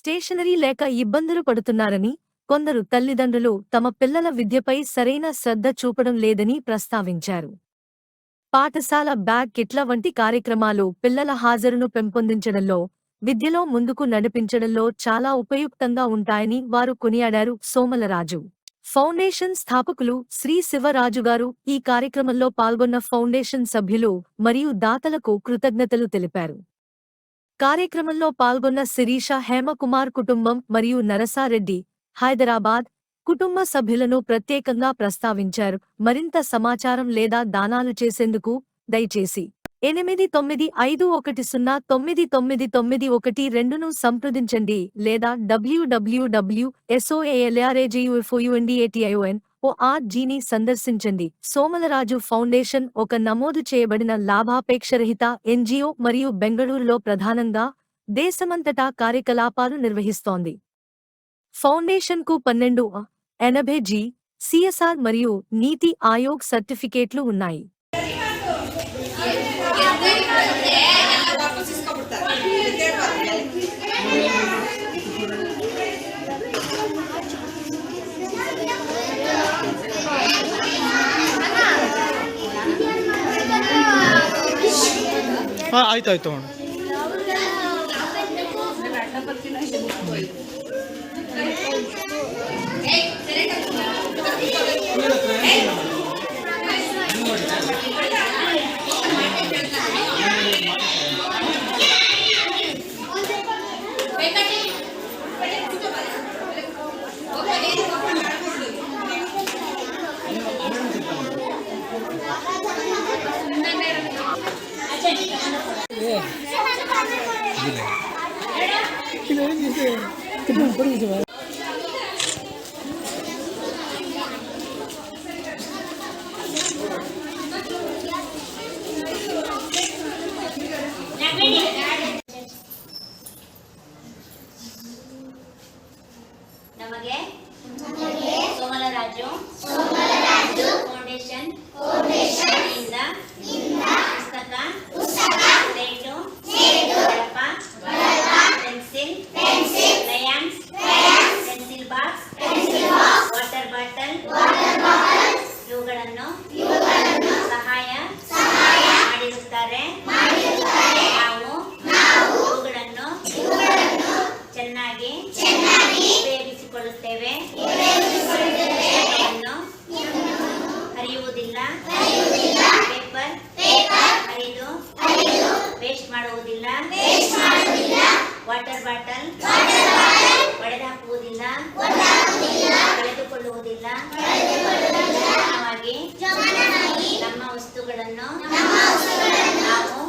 Stationery లేక ఇబ్బందులు పడుతున్నారని, కొందరు తల్లిదండ్రులు తమ పిల్లల విద్యపై సరైన శ్రద్ధ చూపడం లేదని ప్రస్తావించారు. పాఠశాల బ్యాగ్ కిట్ల వంటి కార్యక్రమాలు పిల్లల హాజరును పెంపొందించడంలో, విద్యలో ముందుకు నడిపించడంలో చాలా ఉపయుక్తంగా ఉంటాయని వారు కొనియాడారు. సోమలరాజు ఫౌండేషన్ స్థాపకులు శ్రీ శివరాజుగారు ఈ కార్యక్రమంలో పాల్గొన్న ఫౌండేషన్ సభ్యులు మరియు దాతలకు కృతజ్ఞతలు తెలిపారు. కార్యక్రమంలో పాల్గొన్న శిరీష హేమకుమార్ కుటుంబం మరియు నరసారెడ్డి, హైదరాబాద్ కుటుంబ సభ్యులను ప్రత్యేకంగా ప్రస్తావించారు. మరింత సమాచారం లేదా దానాలు చేసేందుకు దయచేసి 8951099991 సంప్రదించండి లేదా www.soalrajufoundation.org ని సందర్శించండి. సోమలరాజు ఫౌండేషన్ ఒక నమోదు చేయబడిన లాభాపేక్షరహిత ఎన్జిఓ మరియు బెంగళూరులో ప్రధానంగా దేశమంతటా కార్యకలాపాలు నిర్వహిస్తోంది. ఫౌండేషన్కు 1280 సిఎస్ఆర్ మరియు నీతి ఆయోగ్ సర్టిఫికేట్లు ఉన్నాయి. ಆಯ್ತು ನಮಗೆ ಸೋಮಲರಾಜು ಫೌಂಡೇಶನ್ ಇಂದ ಪುಸ್ತಕ slate pencil crayons pencil box water bottle ಇವುಗಳನ್ನು ಸಹಾಯ ಮಾಡಿರುತ್ತಾರೆ. ನಾವು ಇವುಗಳನ್ನು ಚೆನ್ನಾಗಿ ಉಪಯೋಗಿಸಿಕೊಳ್ಳುತ್ತೇವೆ. ಹರಿಯುವುದಿಲ್ಲ, ಪೇಪರ್ ಹರಿದು ವೇಸ್ಟ್ ಮಾಡುವುದಿಲ್ಲ, ವಾಟರ್ ಬಾಟಲ್ ಒಡೆದುಹಾಕುವುದಿಲ್ಲ, ಕಳೆದುಕೊಳ್ಳುವುದಿಲ್ಲ. ನಮ್ಮ ವಸ್ತುಗಳನ್ನು ನಾವು